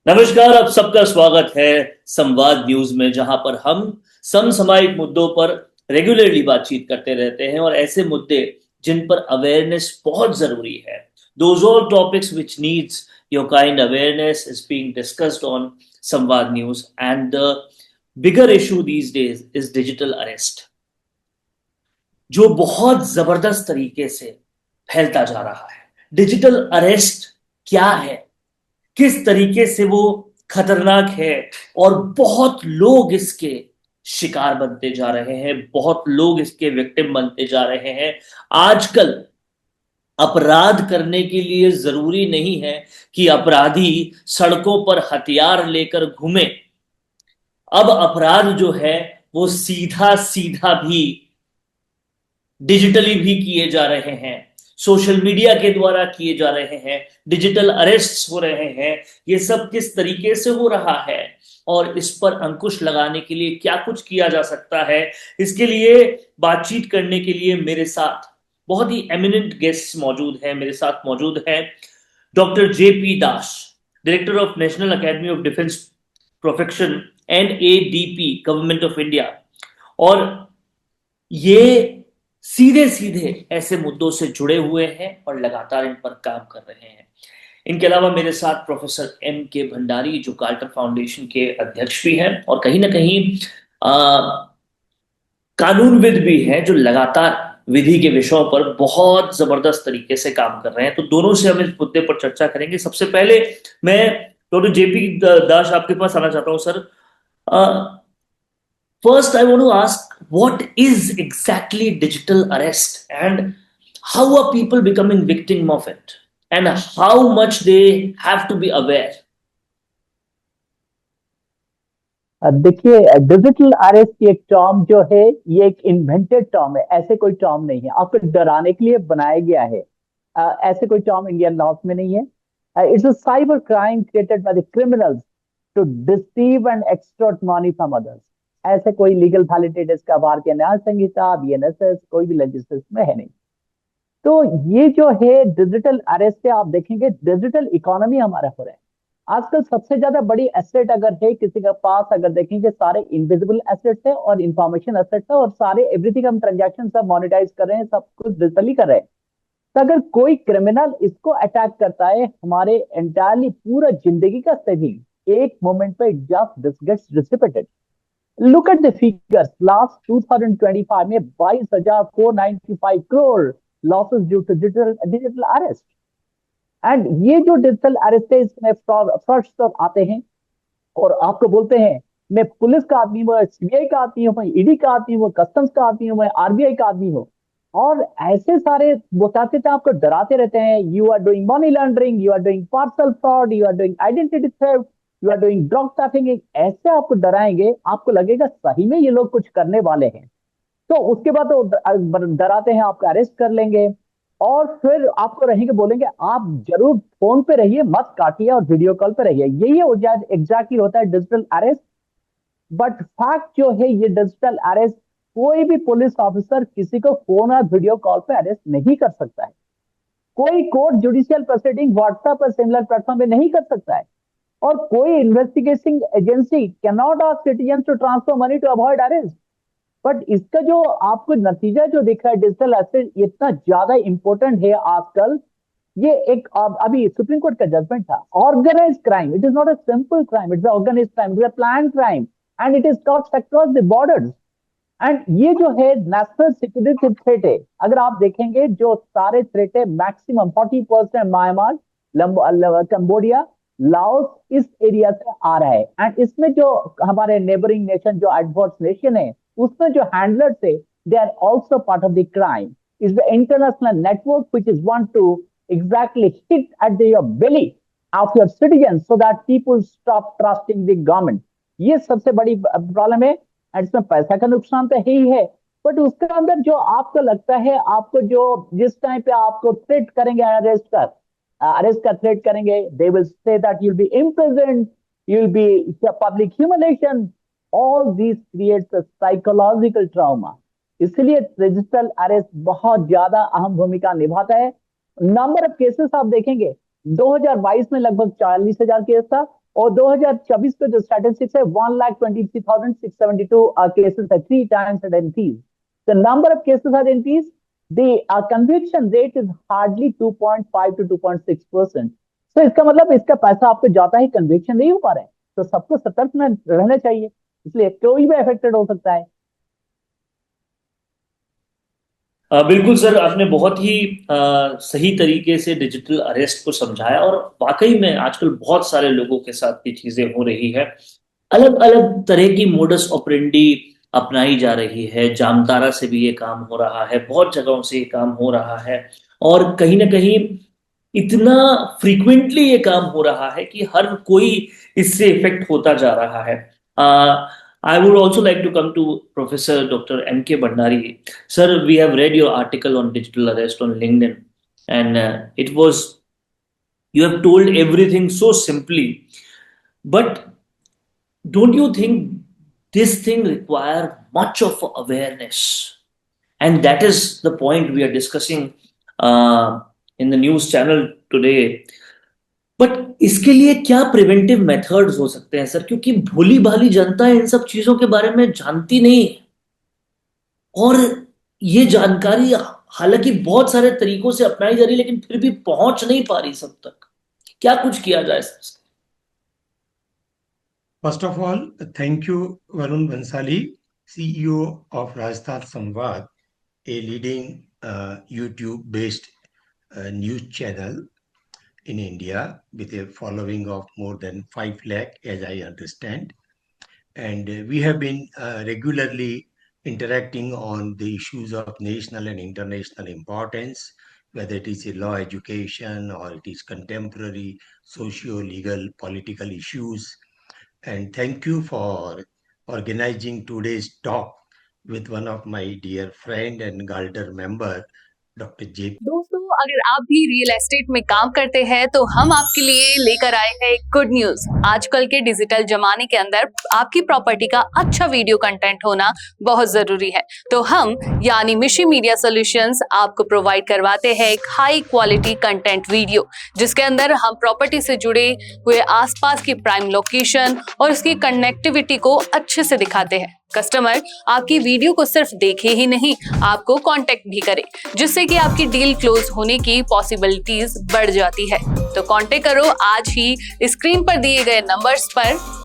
नमस्कार, आप सबका स्वागत है संवाद न्यूज में, जहां पर हम समसामयिक मुद्दों पर रेगुलरली बातचीत करते रहते हैं और ऐसे मुद्दे जिन पर अवेयरनेस बहुत जरूरी है. Those all topics which needs your kind awareness is being discussed on संवाद news, and the bigger issue these days is digital arrest, जो बहुत जबरदस्त तरीके से फैलता जा रहा है. डिजिटल अरेस्ट क्या है, किस तरीके से वो खतरनाक है, और बहुत लोग इसके शिकार बनते जा रहे हैं, बहुत लोग इसके विक्टिम बनते जा रहे हैं. आजकल अपराध करने के लिए जरूरी नहीं है कि अपराधी सड़कों पर हथियार लेकर घूमे. अब अपराध जो है वो सीधा सीधा भी डिजिटली भी किए जा रहे हैं, सोशल मीडिया के द्वारा किए जा रहे हैं, डिजिटल अरेस्ट हो रहे हैं. ये सब किस तरीके से हो रहा है और इस पर अंकुश लगाने के लिए क्या कुछ किया जा सकता है, इसके लिए बातचीत करने के लिए मेरे साथ बहुत ही एमिनेंट गेस्ट मौजूद हैं. मेरे साथ मौजूद हैं doctor JP Das, director of national academy of defence protection, NADP, government of India. और ये सीधे सीधे ऐसे मुद्दों से जुड़े हुए हैं और लगातार इन पर काम कर रहे हैं. इनके अलावा मेरे साथ प्रोफेसर M.K. भंडारी, जो कार्टर फाउंडेशन के अध्यक्ष भी हैं और कहीं ना कहीं कानूनविद भी हैं, जो लगातार विधि के विषयों पर बहुत जबरदस्त तरीके से काम कर रहे हैं. तो दोनों से हम इस मुद्दे पर चर्चा करेंगे. सबसे पहले मैं डॉक्टर जेपी दास आपके पास आना चाहता हूं sir. First, I want to ask, what is exactly digital arrest and how are people becoming victim of it, and how much they have to be aware? देखिए, डिजिटल अरेस्ट की एक term जो है, ये एक इन्वेंटेड टर्म है. ऐसे कोई टर्म नहीं है, आपको डराने के लिए बनाया गया है. ऐसे कोई टर्म इंडियन लॉज में नहीं है. It's a cyber crime created by the criminals to deceive and extort money from others. ऐसे कोई लीगल वैलिडिटी इसका भारतीय न्याय संहिता, BNSS, कोई भी लेजिस्लेशन में है नहीं. तो ये जो है डिजिटल अरेस्ट से आप देखेंगे डिजिटल इकोनॉमी हमारा हो रहा है. आजकल सबसे ज्यादा बड़ी एसेट अगर है किसी के पास, अगर देखेंगे सारे इनविजिबल एसेट्स है और इंफॉर्मेशन एसेट्स है, और सारे एवरीथिंग हम ट्रांजैक्शन सब मोनेटाइज कर रहे हैं, सब कुछ डिजिटली कर रहे हैं. तो अगर कोई क्रिमिनल इसको अटैक करता है, हमारे एंटायरली पूरा जिंदगी का सेविंग एक मोमेंट पे just gets dissipated. Look at the figures. Last 2025 में 22,495 crore losses due to digital arrest. And ये जो डिजिटल अरेस्ट है, इसमें फर्स्ट आते हैं और आपको बोलते हैं मैं पुलिस का आदमी हूँ, CBI का आदमी हूँ, मैं ED का आदमी हूँ, कस्टम्स का आदमी हूँ, मैं RBI का आदमी हूँ. और ऐसे सारे बताते थे, आपको डराते रहते हैं. You are doing money laundering, you are doing parcel fraud, you are doing identity theft, you are doing drug trafficking. ऐसे आपको डराएंगे, आपको लगेगा सही में ये लोग कुछ करने वाले हैं. तो उसके बाद तो डराते हैं, आपको अरेस्ट कर लेंगे और फिर आपको रहेंगे, बोलेंगे आप जरूर फोन पे रहिए, मत काटिए और वीडियो कॉल पे रहिए. यही एग्जैक्टली होता है डिजिटल अरेस्ट. बट फैक्ट जो है, ये डिजिटल अरेस्ट कोई भी पुलिस ऑफिसर किसी को फोन और वीडियो कॉल पे अरेस्ट नहीं कर सकता है. कोई कोर्ट जुडिशियल प्रोसीडिंग व्हाट्सएप और सिमिलर प्लेटफॉर्म पे नहीं कर सकता है. और कोई investigating agency can not ask citizen to transfer money to avoid arrest. But इसका जो आपको नतीजा जो दिख रहा है, डिजिटल एसेट इतना ज्यादा इंपॉर्टेंट है आजकल. ये एक अभी सुप्रीम कोर्ट का जजमेंट था. Organised crime, it is not a simple crime, it's organised crime, it's a plan crime and it is cuts across the borders. And ये जो है नेशनल सिक्योरिटी थ्रेट है. अगर आप देखेंगे जो सारे थ्रेट है, मैक्सिमम 40% म्यांमार, कंबोडिया, लाओस, इस एरिया से आ रहा है. एंड इसमें जो हमारे नेबरिंग नेशन, जो एडवर्स नेशन है, उसमें जो हैंडलर थे, they are also part of the crime. Is the international network which is want to exactly hit at your belly of your citizens so that people stop trusting the government. ये सबसे बड़ी problem है. And इसमें पैसा का नुकसान तो ही है, बट उसके अंदर जो आपको लगता है, आपको जो जिस टाइम पे आपको थ्रेट करेंगे, अरेस्ट का थ्रेट करेंगे, they will say that you will be imprisoned, you will be public humiliation. All these creates a psychological trauma. इसलिए डिजिटल अरेस्ट बहुत ज्यादा अहम भूमिका निभाता है. नंबर ऑफ केसेस आप देखेंगे, 2022 में लगभग 40,000 केस था और 2024 का जो स्टैटिस्टिक्स है 1,23,672 केसेस है, 3 times it increased. The number of cases has increased. The conviction rate is hardly 2.5 to 2.6%. तो इसका मतलब इसका पैसा आपको जाता है, कन्विक्शन नहीं हो पा रहा है, तो सबको सतर्क में रहना चाहिए, इसलिए कोई भी अफेक्टेड हो सकता है। बिल्कुल सर, आपने बहुत ही सही तरीके से डिजिटल अरेस्ट को समझाया, और वाकई में आजकल बहुत सारे लोगों के साथ ये चीजें हो रही है। अलग अलग तरह की मोडस ऑपरेंडी अपनाई जा रही है। जामतारा से भी ये काम हो रहा है, बहुत जगहों से ये काम हो रहा है, और कहीं ना कहीं इतना फ्रीक्वेंटली ये काम हो रहा है कि हर कोई इससे इफेक्ट होता जा रहा है। I would also like to come to Professor Dr. M.K. Bhandari. Sir, we have read your article on digital arrest on LinkedIn, and you have told everything so simply. But don't you think this thing require much of awareness? And that is the point we are discussing in the news channel today. But इसके लिए क्या preventive methods हो सकते हैं sir? क्योंकि भोली भाली जनता इन सब चीजों के बारे में जानती नहीं है, और ये जानकारी हालांकि बहुत सारे तरीकों से अपनाई जा रही है, लेकिन फिर भी पहुंच नहीं पा रही सब तक। क्या कुछ किया जाए sir? First of all, thank you, Varun Bansali, CEO of Rajasthan Samvad, a leading YouTube-based news channel in India with a following of more than 5 lakh, as I understand. And we have been regularly interacting on the issues of national and international importance, whether it is a law education or it is contemporary socio-legal political issues. And thank you for organizing today's talk with one of my dear friend and Galder member, doctor J. दोस्तों, अगर आप भी real estate में काम करते हैं तो हम आपके लिए लेकर आए हैं एक गुड न्यूज। आजकल के डिजिटल जमाने के अंदर आपकी प्रॉपर्टी का अच्छा वीडियो कंटेंट होना बहुत जरूरी है। तो हम यानी मिशी मीडिया सॉल्यूशंस आपको प्रोवाइड करवाते हैं एक हाई क्वालिटी कंटेंट वीडियो, जिसके अंदर हम प्रॉपर्टी से जुड़े हुए आसपास की प्राइम लोकेशन और उसकी कनेक्टिविटी को अच्छे से दिखाते हैं। कस्टमर आपकी वीडियो को सिर्फ देखे ही नहीं, आपको कांटेक्ट भी करे, जिससे कि आपकी डील क्लोज होने की पॉसिबिलिटीज बढ़ जाती है। तो कांटेक्ट करो आज ही स्क्रीन पर दिए गए नंबर्स पर